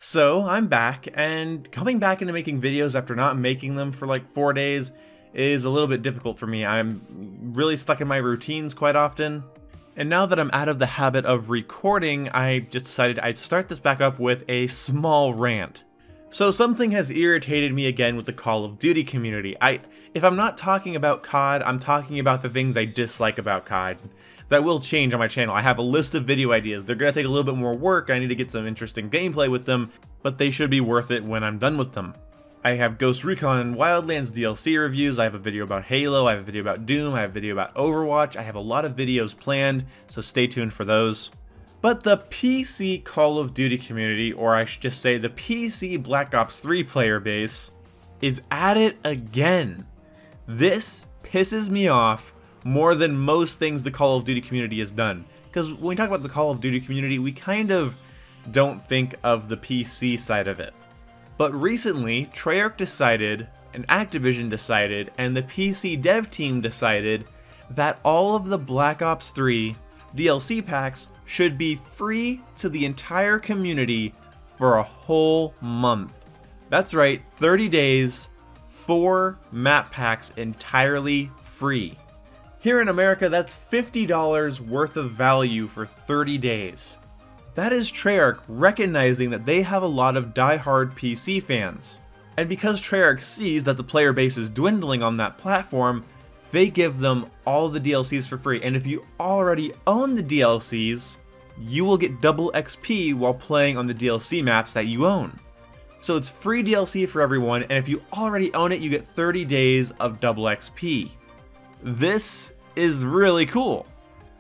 So I'm back, and coming back into making videos after not making them for like 4 days is a little bit difficult for me. I'm really stuck in my routines quite often. And now that I'm out of the habit of recording, I just decided I'd start this back up with a small rant. So something has irritated me again with the Call of Duty community. If I'm not talking about COD, I'm talking about the things I dislike about COD. That will change on my channel. I have a list of video ideas. They're gonna take a little bit more work. I need to get some interesting gameplay with them, but they should be worth it when I'm done with them. I have Ghost Recon Wildlands DLC reviews, I have a video about Halo, I have a video about Doom, I have a video about Overwatch, I have a lot of videos planned, so stay tuned for those. But the PC Call of Duty community, or I should just say the PC Black Ops 3 player base, is at it again. This pisses me off more than most things the Call of Duty community has done. Because when we talk about the Call of Duty community, we kind of don't think of the PC side of it. But recently, Treyarch decided, and Activision decided, and the PC dev team decided that all of the Black Ops 3 DLC packs should be free to the entire community for a whole month. That's right, 30 days, 4 map packs entirely free. Here in America, that's $50 worth of value for 30 days. That is Treyarch recognizing that they have a lot of die-hard PC fans. And because Treyarch sees that the player base is dwindling on that platform, they give them all the DLCs for free. And if you already own the DLCs, you will get double XP while playing on the DLC maps that you own. So it's free DLC for everyone, and if you already own it, you get 30 days of double XP. This is really cool.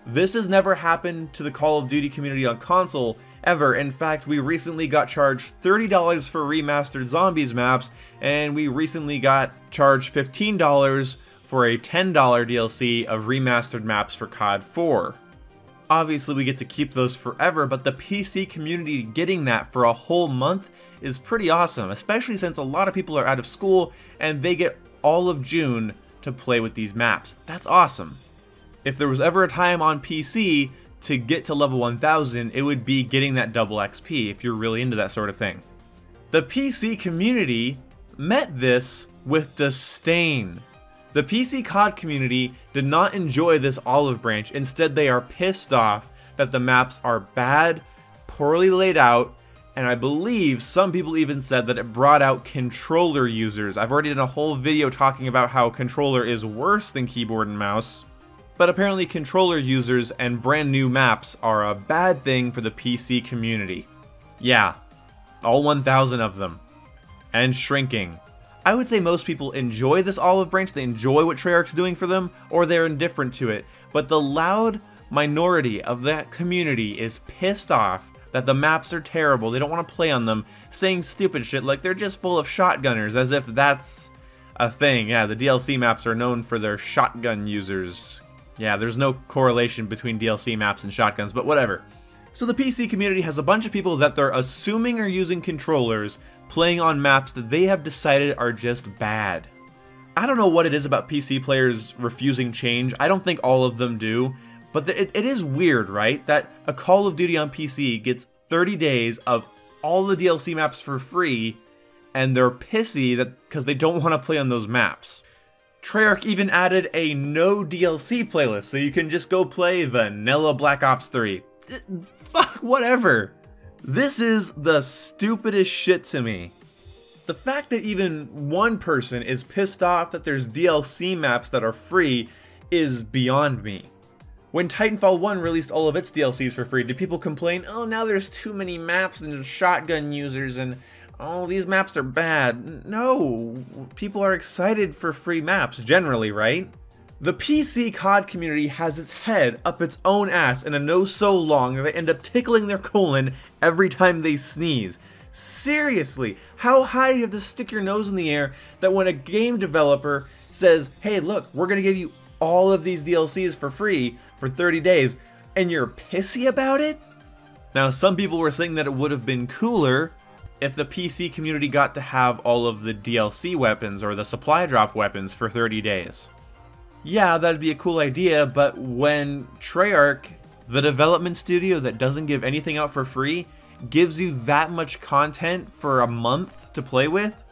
This has never happened to the Call of Duty community on console ever. In fact, we recently got charged $30 for remastered zombies maps, and we recently got charged $15 for a $10 DLC of remastered maps for COD 4. Obviously we get to keep those forever, but the PC community getting that for a whole month is pretty awesome, especially since a lot of people are out of school and they get all of June to play with these maps. That's awesome. If there was ever a time on PC to get to level 1000, it would be getting that double XP if you're really into that sort of thing. The PC community met this with disdain. The PC COD community did not enjoy this olive branch. Instead, they are pissed off that the maps are bad, poorly laid out, and I believe some people even said that it brought out controller users. I've already done a whole video talking about how controller is worse than keyboard and mouse, but apparently controller users and brand new maps are a bad thing for the PC community. Yeah, all 1,000 of them. And shrinking. I would say most people enjoy this olive branch, they enjoy what Treyarch's doing for them, or they're indifferent to it. But the loud minority of that community is pissed off that the maps are terrible, they don't want to play on them, saying stupid shit like they're just full of shotgunners, as if that's a thing. Yeah, the DLC maps are known for their shotgun users. Yeah, there's no correlation between DLC maps and shotguns, but whatever. So the PC community has a bunch of people that they're assuming are using controllers, playing on maps that they have decided are just bad. I don't know what it is about PC players refusing change. I don't think all of them do. But it is weird, right? That a Call of Duty on PC gets 30 days of all the DLC maps for free, and they're pissy that because they don't want to play on those maps. Treyarch even added a no DLC playlist, so you can just go play vanilla Black Ops 3. Fuck, whatever. This is the stupidest shit to me. The fact that even one person is pissed off that there's DLC maps that are free is beyond me. When Titanfall 1 released all of its DLCs for free, did people complain, oh now there's too many maps and shotgun users and oh these maps are bad? No, people are excited for free maps generally, right? The PC COD community has its head up its own ass in a nose so long that they end up tickling their colon every time they sneeze. Seriously, how high do you have to stick your nose in the air that when a game developer says, hey look, we're gonna give you all of these DLCs for free for 30 days, and you're pissy about it? Now, some people were saying that it would have been cooler if the PC community got to have all of the DLC weapons or the supply drop weapons for 30 days. Yeah, that'd be a cool idea, but when Treyarch, the development studio that doesn't give anything out for free, gives you that much content for a month to play with,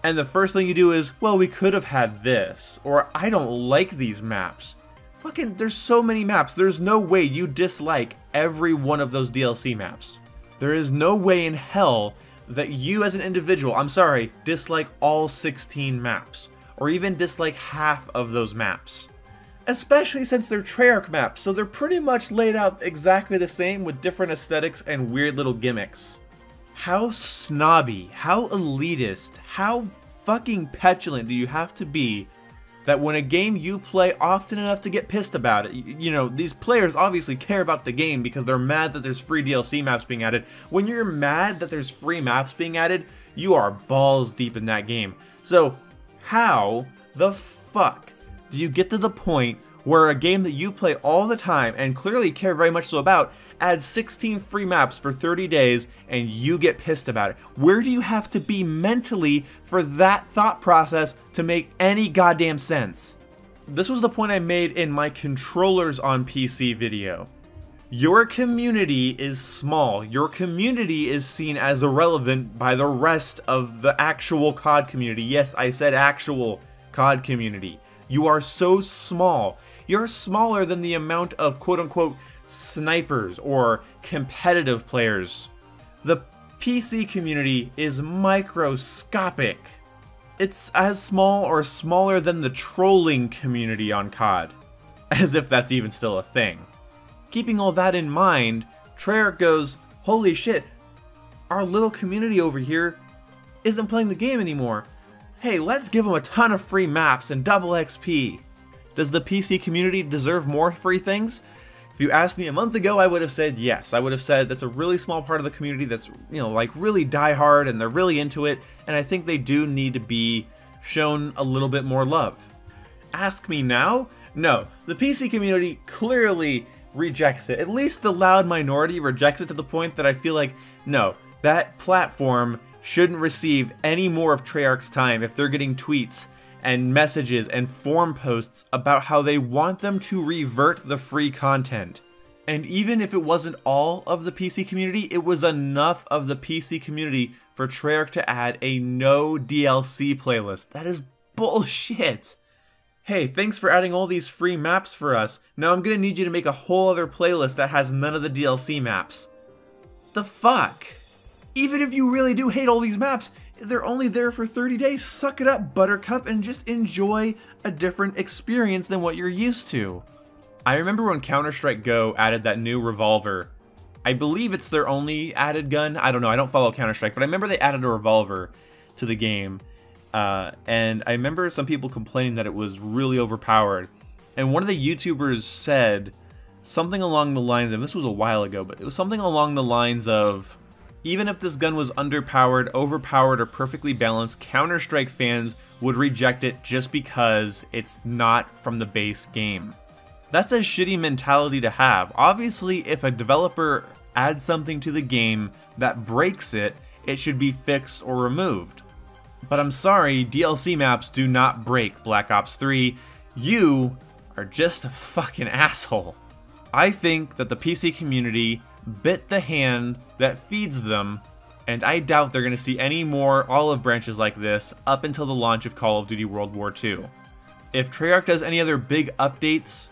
and the first thing you do is, well, we could have had this, or I don't like these maps. Fucking, there's so many maps. There's no way you dislike every one of those DLC maps. There is no way in hell that you as an individual, I'm sorry, dislike all 16 maps, or even dislike half of those maps. Especially since they're Treyarch maps, so they're pretty much laid out exactly the same with different aesthetics and weird little gimmicks. How snobby, how elitist, how fucking petulant do you have to be that when a game you play often enough to get pissed about it, you know, these players obviously care about the game because they're mad that there's free DLC maps being added. When you're mad that there's free maps being added, you are balls deep in that game. So how the fuck do you get to the point where a game that you play all the time and clearly care very much so about adds 16 free maps for 30 days and you get pissed about it? Where do you have to be mentally for that thought process to make any goddamn sense? This was the point I made in my controllers on PC video. Your community is small. Your community is seen as irrelevant by the rest of the actual COD community. Yes, I said actual COD community. You are so small. You're smaller than the amount of quote-unquote snipers or competitive players. The PC community is microscopic. It's as small or smaller than the trolling community on COD. As if that's even still a thing. Keeping all that in mind, Treyarch goes, holy shit, our little community over here isn't playing the game anymore. Hey, let's give them a ton of free maps and double XP. Does the PC community deserve more free things? If you asked me a month ago, I would have said yes. I would have said that's a really small part of the community that's, you know, like really diehard and they're really into it, and I think they do need to be shown a little bit more love. Ask me now? No, the PC community clearly rejects it. At least the loud minority rejects it to the point that I feel like, no, that platform shouldn't receive any more of Treyarch's time if they're getting tweets and messages and forum posts about how they want them to revert the free content. And even if it wasn't all of the PC community, it was enough of the PC community for Treyarch to add a no DLC playlist. That is bullshit. Hey, thanks for adding all these free maps for us. Now I'm gonna need you to make a whole other playlist that has none of the DLC maps. The fuck? Even if you really do hate all these maps, they're only there for 30 days. Suck it up, Buttercup, and just enjoy a different experience than what you're used to. I remember when Counter-Strike Go added that new revolver. I believe it's their only added gun. I don't know, I don't follow Counter-Strike, but I remember they added a revolver to the game. And I remember some people complaining that it was really overpowered. And one of the YouTubers said something along the lines of, this was a while ago, but it was something along the lines of, even if this gun was underpowered, overpowered, or perfectly balanced, Counter-Strike fans would reject it just because it's not from the base game. That's a shitty mentality to have. Obviously, if a developer adds something to the game that breaks it, it should be fixed or removed. But I'm sorry, DLC maps do not break Black Ops 3. You are just a fucking asshole. I think that the PC community bit the hand that feeds them, and I doubt they're going to see any more olive branches like this up until the launch of Call of Duty World War II. If Treyarch does any other big updates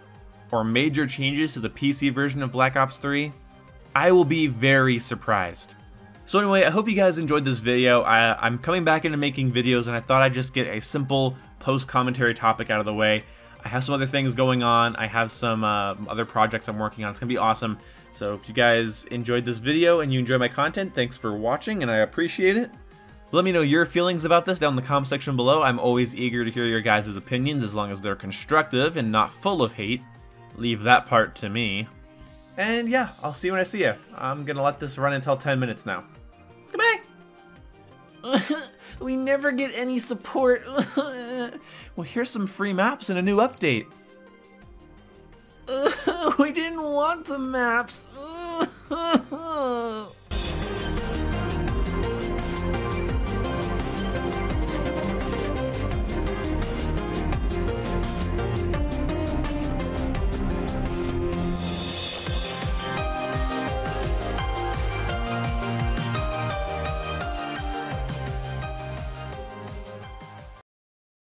or major changes to the PC version of Black Ops 3, I will be very surprised. So anyway, I hope you guys enjoyed this video. I'm coming back into making videos, and I thought I'd just get a simple post-commentary topic out of the way. I have some other things going on. I have some other projects I'm working on. It's going to be awesome. So if you guys enjoyed this video and you enjoy my content, thanks for watching, and I appreciate it. Let me know your feelings about this down in the comment section below. I'm always eager to hear your guys' opinions as long as they're constructive and not full of hate. Leave that part to me. And yeah, I'll see you when I see you. I'm going to let this run until 10 minutes now. Goodbye! We never get any support. Well, here's some free maps and a new update. We didn't want the maps.